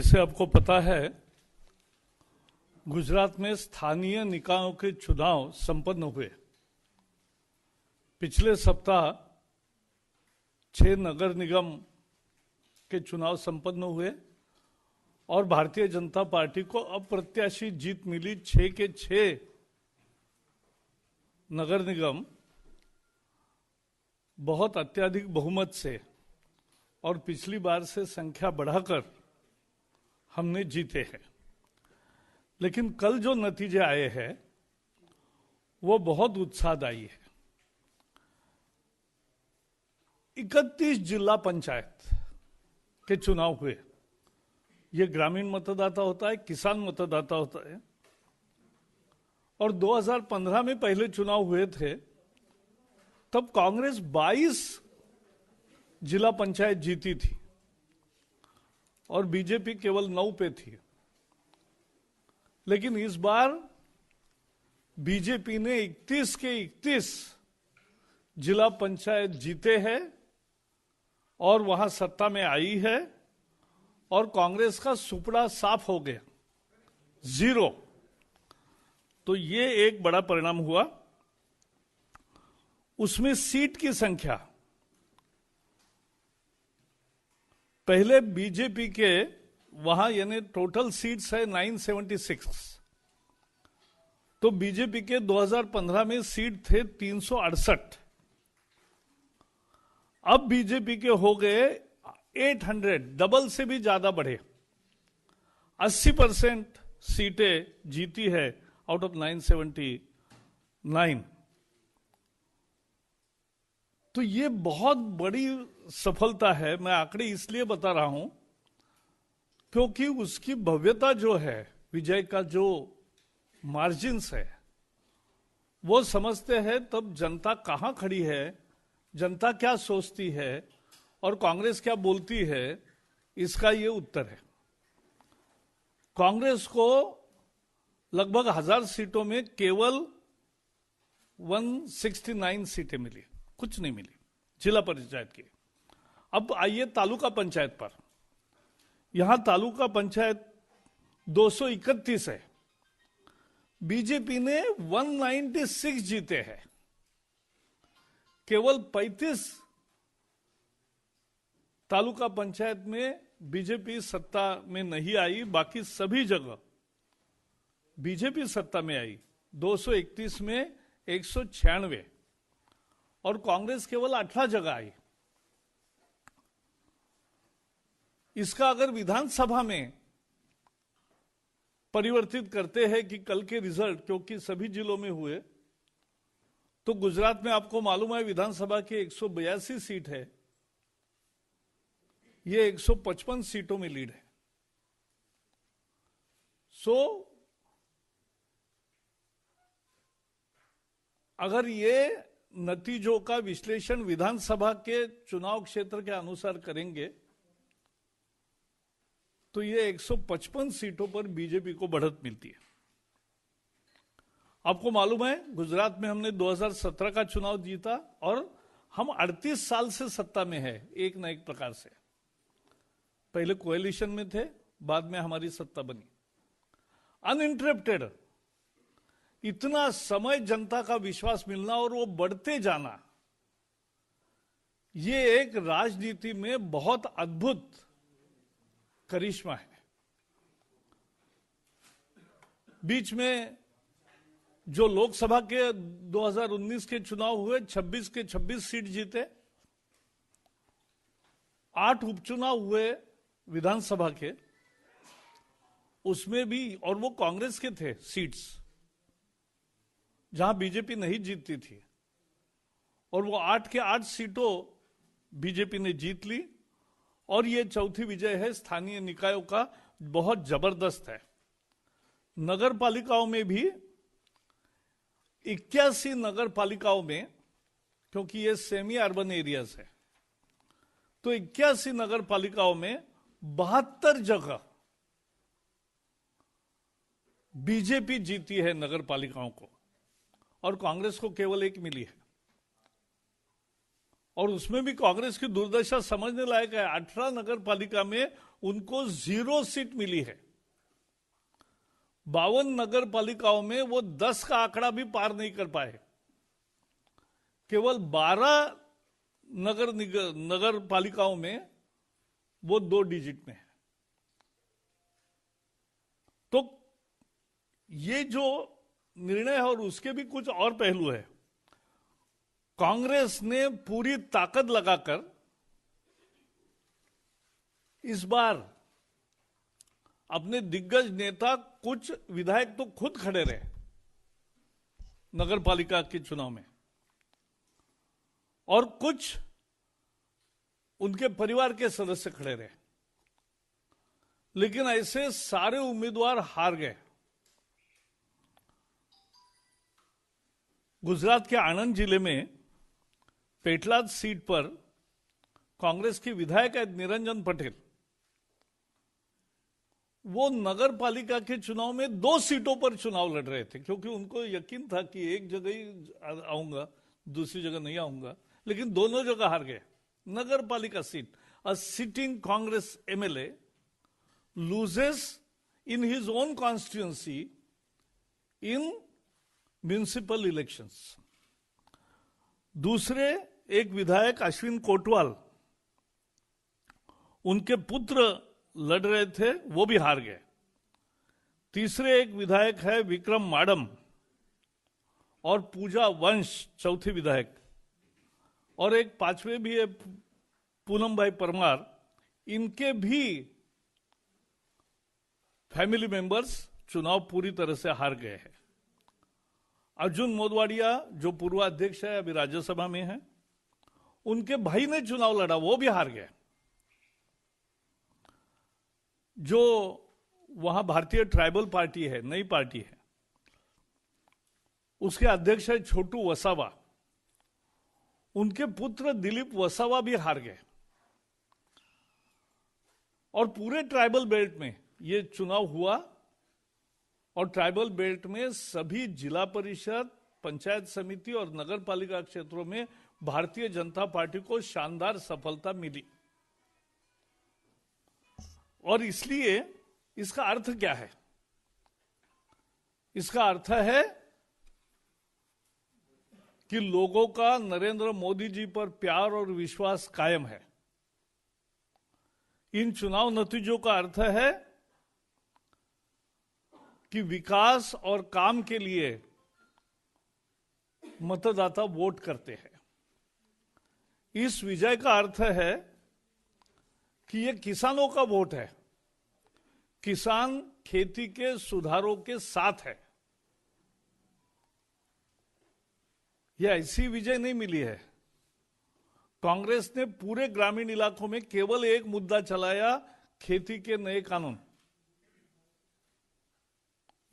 जैसे आपको पता है, गुजरात में स्थानीय निकायों के चुनाव संपन्न हुए। पिछले सप्ताह 6 नगर निगम के चुनाव संपन्न हुए और भारतीय जनता पार्टी को अप्रत्याशित जीत मिली। 6 के 6 नगर निगम बहुत अत्यधिक बहुमत से और पिछली बार से संख्या बढ़ाकर हमने जीते हैं। लेकिन कल जो नतीजे आए हैं वो बहुत उत्साहदायी है। 31 जिला पंचायत के चुनाव हुए। ये ग्रामीण मतदाता होता है, किसान मतदाता होता है। और 2015 में पहले चुनाव हुए थे, तब कांग्रेस 22 जिला पंचायत जीती थी और बीजेपी केवल 9 पे थी। लेकिन इस बार बीजेपी ने 31 के 31 जिला पंचायत जीते हैं और वहां सत्ता में आई है और कांग्रेस का सुपड़ा साफ हो गया, 0। तो ये एक बड़ा परिणाम हुआ। उसमें सीट की संख्या, पहले बीजेपी के वहां यानी टोटल सीट्स है 976, तो बीजेपी के 2015 में सीट थे 368। अब बीजेपी के हो गए 800, डबल से भी ज्यादा बढ़े। 80% सीटें जीती है आउट ऑफ 979। तो ये बहुत बड़ी सफलता है। मैं आंकड़े इसलिए बता रहा हूं क्योंकि उसकी भव्यता जो है, विजय का जो मार्जिन्स है, वो समझते हैं तब जनता कहां खड़ी है, जनता क्या सोचती है और कांग्रेस क्या बोलती है, इसका ये उत्तर है। कांग्रेस को लगभग 1000 सीटों में केवल 169 सीटें मिली, कुछ नहीं मिली जिला पंचायत की। अब आइए तालुका पंचायत पर। यहां तालुका पंचायत 231 है, बीजेपी ने 196 जीते हैं। केवल 35 तालुका पंचायत में बीजेपी सत्ता में नहीं आई, बाकी सभी जगह बीजेपी सत्ता में आई। 231 में 196 और कांग्रेस केवल 18 जगह आई। इसका अगर विधानसभा में परिवर्तित करते हैं कि कल के रिजल्ट, क्योंकि सभी जिलों में हुए, तो गुजरात में आपको मालूम है विधानसभा की 182 सीट है, ये 155 सीटों में लीड है। अगर ये नतीजों का विश्लेषण विधानसभा के चुनाव क्षेत्र के अनुसार करेंगे तो ये 155 सीटों पर बीजेपी को बढ़त मिलती है। आपको मालूम है गुजरात में हमने 2017 का चुनाव जीता और हम 38 साल से सत्ता में है, एक न एक प्रकार से। पहले कोएलिशन में थे, बाद में हमारी सत्ता बनी अनइंटरप्टेड। इतना समय जनता का विश्वास मिलना और वो बढ़ते जाना, ये एक राजनीति में बहुत अद्भुत करिश्मा है। बीच में जो लोकसभा के 2019 के चुनाव हुए, 26 के 26 सीट जीते, 8 उपचुनाव हुए विधानसभा के, उसमें भी, और वो कांग्रेस के थे सीट्स जहां बीजेपी नहीं जीतती थी, और वो 8 के 8 सीटों बीजेपी ने जीत ली। और ये चौथी विजय है स्थानीय निकायों का, बहुत जबरदस्त है। नगर पालिकाओं में भी 81 नगर पालिकाओं में, क्योंकि ये सेमी अर्बन एरियाज है, तो 81 नगर पालिकाओं में 72 जगह बीजेपी जीती है नगर पालिकाओं को, और कांग्रेस को केवल 1 मिली है। और उसमें भी कांग्रेस की दुर्दशा समझने लायक है। 18 नगर पालिका में उनको 0 सीट मिली है। 52 नगर पालिकाओं में वो 10 का आंकड़ा भी पार नहीं कर पाए। केवल 12 नगर पालिकाओं में वो 2 डिजिट में है। तो ये जो निर्णय है, और उसके भी कुछ और पहलू है। कांग्रेस ने पूरी ताकत लगाकर इस बार अपने दिग्गज नेता, कुछ विधायक तो खुद खड़े रहे नगर पालिका के चुनाव में, और कुछ उनके परिवार के सदस्य खड़े रहे, लेकिन ऐसे सारे उम्मीदवार हार गए। गुजरात के आणंद जिले में पेटलाद सीट पर कांग्रेस की विधायक है निरंजन पटेल। वो नगर पालिका के चुनाव में 2 सीटों पर चुनाव लड़ रहे थे, क्योंकि उनको यकीन था कि एक जगह ही आऊंगा, दूसरी जगह नहीं आऊंगा, लेकिन दोनों जगह हार गए। नगर पालिका seat, a sitting Congress MLA loses in his own constituency in municipal elections. दूसरे एक विधायक अश्विन कोटवाल, उनके पुत्र लड़ रहे थे, वो भी हार गए। तीसरे एक विधायक है विक्रम माडम, और पूजा वंश चौथी विधायक, और एक 5वें भी है पूनम भाई परमार। इनके भी फैमिली मेंबर्स चुनाव पूरी तरह से हार गए हैं। अर्जुन मोदवाडिया जो पूर्व अध्यक्ष है, अभी राज्यसभा में है, उनके भाई ने चुनाव लड़ा, वो भी हार गए। जो वहां भारतीय ट्राइबल पार्टी है, नई पार्टी है, उसके अध्यक्ष है छोटू वसावा, उनके पुत्र दिलीप वसावा भी हार गए। और पूरे ट्राइबल बेल्ट में ये चुनाव हुआ, और ट्राइबल बेल्ट में सभी जिला परिषद, पंचायत समिति और नगर पालिका क्षेत्रों में भारतीय जनता पार्टी को शानदार सफलता मिली। और इसलिए इसका अर्थ क्या है? इसका अर्थ है कि लोगों का नरेंद्र मोदी जी पर प्यार और विश्वास कायम है। इन चुनाव नतीजों का अर्थ है कि विकास और काम के लिए मतदाता वोट करते हैं। इस विजय का अर्थ है कि ये किसानों का वोट है। किसान खेती के सुधारों के साथ है। यह ऐसी विजय नहीं मिली है। कांग्रेस ने पूरे ग्रामीण इलाकों में केवल एक मुद्दा चलाया, खेती के नए कानून।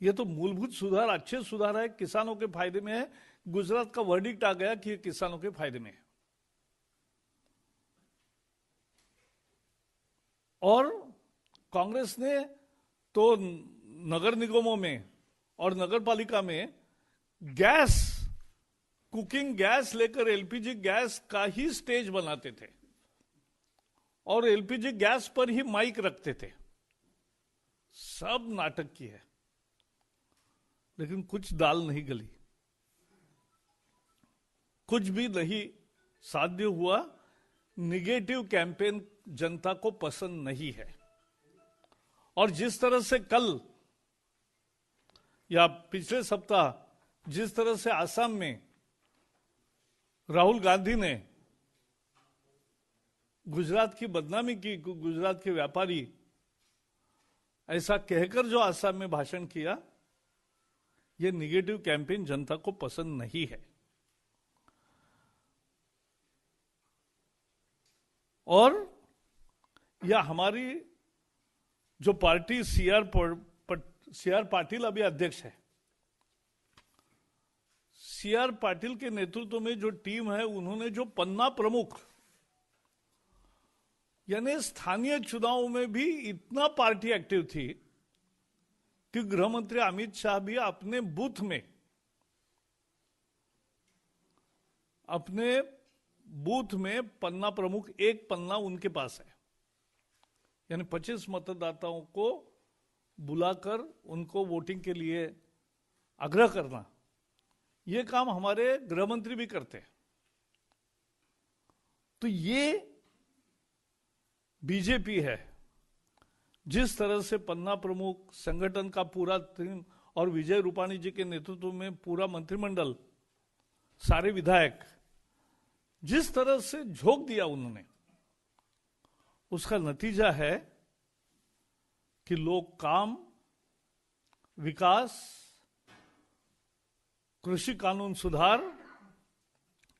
यह तो मूलभूत सुधार, अच्छे सुधार है, किसानों के फायदे में है। गुजरात का वर्डिक्ट आ गया कि यह किसानों के फायदे में है। और कांग्रेस ने तो नगर निगमों में और नगर पालिका में गैस, कुकिंग गैस लेकर एलपीजी गैस का ही स्टेज बनाते थे, और एलपीजी गैस पर ही माइक रखते थे। सब नाटक की है, लेकिन कुछ दाल नहीं गली, कुछ भी नहीं साध्य हुआ। निगेटिव कैंपेन जनता को पसंद नहीं है। और जिस तरह से कल या पिछले सप्ताह जिस तरह से असम में राहुल गांधी ने गुजरात की बदनामी की, गुजरात के व्यापारी, ऐसा कहकर जो असम में भाषण किया, यह निगेटिव कैंपेन जनता को पसंद नहीं है। और यह हमारी जो पार्टी सीआर पाटिल अभी अध्यक्ष है, सीआर पाटिल के नेतृत्व में जो टीम है, उन्होंने जो पन्ना प्रमुख, यानी स्थानीय चुनाव में भी इतना पार्टी एक्टिव थी कि गृह मंत्री अमित शाह भी अपने बूथ में, अपने बूथ में पन्ना प्रमुख, एक पन्ना उनके पास है, यानी 25 मतदाताओं को बुलाकर उनको वोटिंग के लिए आग्रह करना, यह काम हमारे गृह मंत्री भी करते हैं। तो ये बीजेपी है। जिस तरह से पन्ना प्रमुख, संगठन का पूरा टीम और विजय रूपाणी जी के नेतृत्व में पूरा मंत्रिमंडल, सारे विधायक जिस तरह से झोंक दिया उन्होंने, उसका नतीजा है कि लोग काम, विकास, कृषि कानून सुधार,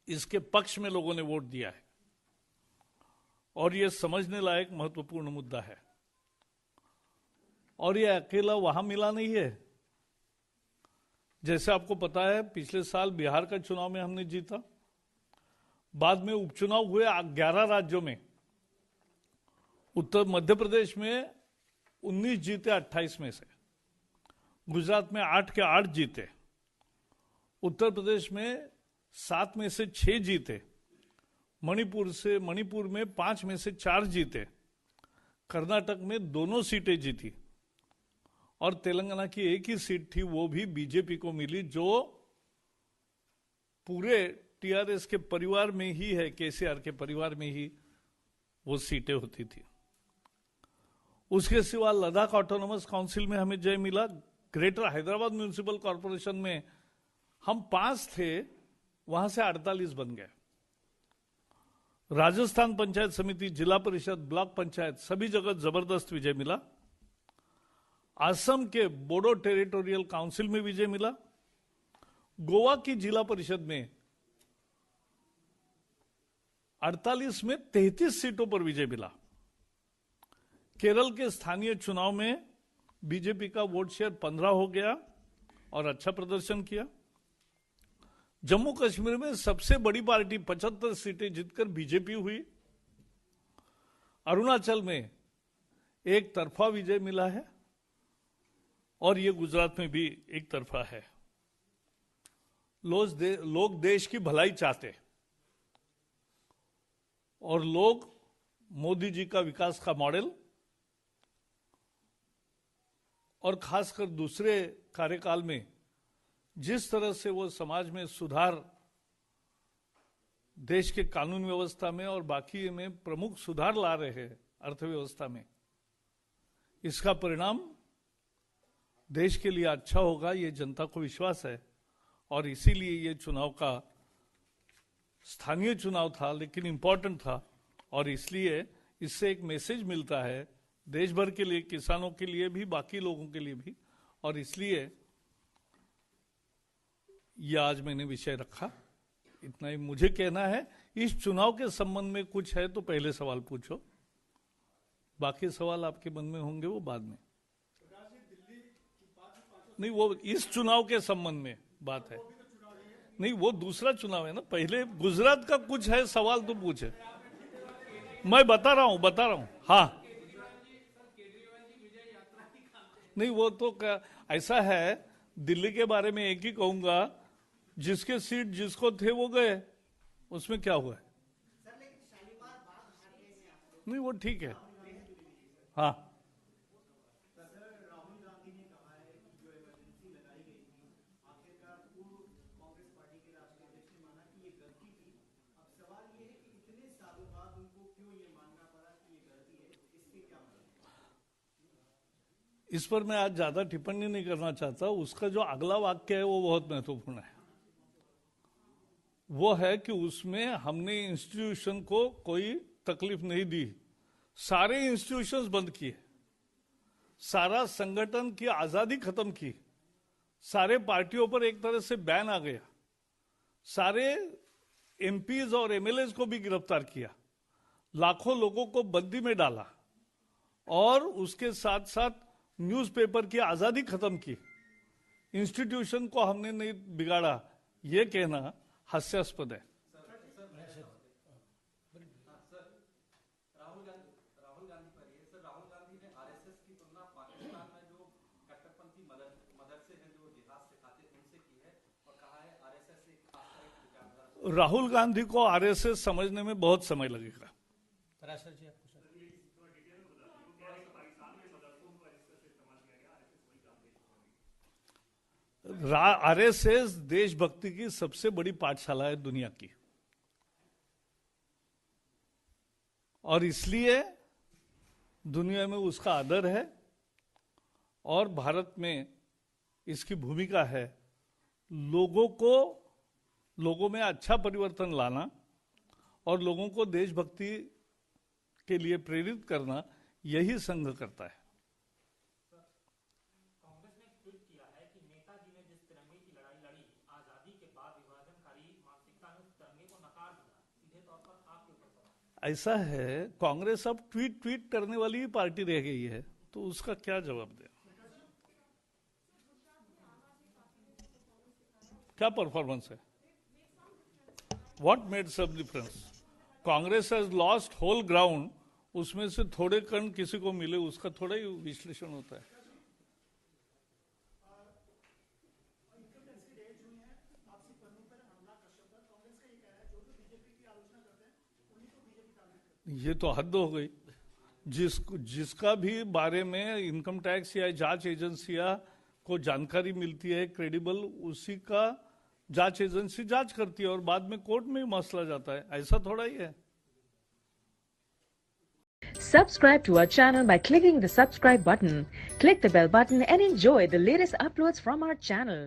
इसके पक्ष में लोगों ने वोट दिया है और यह समझने लायक महत्वपूर्ण मुद्दा है। और यह अकेला वहां मिला नहीं है। जैसे आपको पता है, पिछले साल बिहार का चुनाव में हमने जीता, बाद में उपचुनाव हुए 11 राज्यों में, उत्तर मध्य प्रदेश में 19 जीते 28 में से, गुजरात में 8 के 8 जीते, उत्तर प्रदेश में 7 में से 6 जीते, मणिपुर में 5 में से 4 जीते, कर्नाटक में दोनों सीटें जीती और तेलंगाना की एक ही सीट थी, वो भी बीजेपी को मिली, जो पूरे टीआरएस के परिवार में ही है, केसीआर के परिवार में ही वो सीटें होती थी। उसके सिवा लद्दाख ऑटोनोमस काउंसिल में हमें जय मिला। ग्रेटर हैदराबाद म्युनिसिपल कॉर्पोरेशन में हम 5 थे, वहां से 48 बन गए। राजस्थान पंचायत समिति, जिला परिषद, ब्लॉक पंचायत, सभी जगह जबरदस्त विजय मिला। असम के बोडो टेरिटोरियल काउंसिल में विजय मिला। गोवा की जिला परिषद में 48 में 33 सीटों पर विजय मिला। केरल के स्थानीय चुनाव में बीजेपी का वोट शेयर 15 हो गया और अच्छा प्रदर्शन किया। जम्मू कश्मीर में सबसे बड़ी पार्टी 75 सीटें जीतकर बीजेपी हुई। अरुणाचल में एक तरफा विजय मिला है और ये गुजरात में भी एक तरफा है। लोग देश की भलाई चाहते और लोग मोदी जी का विकास का मॉडल और खासकर दूसरे कार्यकाल में जिस तरह से वो समाज में सुधार, देश के कानून व्यवस्था में और बाकी में प्रमुख सुधार ला रहे हैं अर्थव्यवस्था में, इसका परिणाम देश के लिए अच्छा होगा, ये जनता को विश्वास है। और इसीलिए ये चुनाव का स्थानीय चुनाव था, लेकिन इंपॉर्टेंट था और इसलिए इससे एक मैसेज मिलता है देश भर के लिए, किसानों के लिए भी, बाकी लोगों के लिए भी। और इसलिए यह आज मैंने विषय रखा। इतना ही मुझे कहना है। इस चुनाव के संबंध में कुछ है तो पहले सवाल पूछो, बाकी सवाल आपके मन में होंगे वो बाद में। नहीं, वो इस चुनाव के संबंध में बात है। नहीं, वो दूसरा चुनाव है ना। पहले गुजरात का कुछ है सवाल तो पूछे। मैं बता रहा हूं। हाँ, नहीं, वो तो ऐसा है, दिल्ली के बारे में एक ही कहूंगा, जिसके सीट जिसको थे वो गए, उसमें क्या हुआ है? नहीं, वो ठीक है। हाँ, इस पर मैं आज ज्यादा टिप्पणी नहीं करना चाहता। उसका जो अगला वाक्य है वो बहुत महत्वपूर्ण है। वो है कि उसमें हमने इंस्टीट्यूशन को कोई तकलीफ नहीं दी, सारे इंस्टीट्यूशंस बंद किए, सारा संगठन की आजादी खत्म की, सारे पार्टियों पर एक तरह से बैन आ गया, सारे एमपीज और एमएलएज को भी गिरफ्तार किया, लाखों लोगों को बंदी में डाला और उसके साथ साथ न्यूज़पेपर की आजादी खत्म की। इंस्टीट्यूशन को हमने नहीं बिगाड़ा, यह कहना हास्यास्पद है। राहुल गांधी पर ये सर, राहुल गांधी ने आरएसएस की तुलना पाकिस्तान में जो कट्टरपंथी मदरसे हैं जो जिहाद सिखाते हैं उनसे की है और कहा है आरएसएस एक खास तरह की विचारधारा। राहुल गांधी को आरएसएस समझने में बहुत समय लगेगा। पराशर जी आपको आरएसएस देशभक्ति की सबसे बड़ी पाठशाला है दुनिया की, और इसलिए दुनिया में उसका आदर है और भारत में इसकी भूमिका है लोगों में अच्छा परिवर्तन लाना और लोगों को देशभक्ति के लिए प्रेरित करना, यही संघ करता है। कांग्रेस ने ट्वीट किया है कि नेताजी ने जिस तिरंगे की लड़ाई लड़ी, आजादी के बाद विभाजनकारी मानसिकता ने उस तिरंगे को नकार दिया। सीधे तौर पर आपके ऊपर सवाल। ऐसा है, कांग्रेस अब ट्वीट करने वाली ही पार्टी रह गई है, तो उसका क्या जवाब दे? क्या परफॉर्मेंस है? What made such difference? Congress has lost whole ground, उसमें से थोड़े कण किसी को मिले, उसका थोड़ा ही विश्लेषण होता है। ये तो हद हो गई। जिसका भी बारे में इनकम टैक्स या जांच एजेंसियां को जानकारी मिलती है क्रेडिबल, उसी का जांच एजेंसी जांच करती है और बाद में कोर्ट में ही मसला जाता है। ऐसा थोड़ा ही है। Subscribe to our channel by clicking the subscribe button. Click the bell button and enjoy the latest uploads from our channel.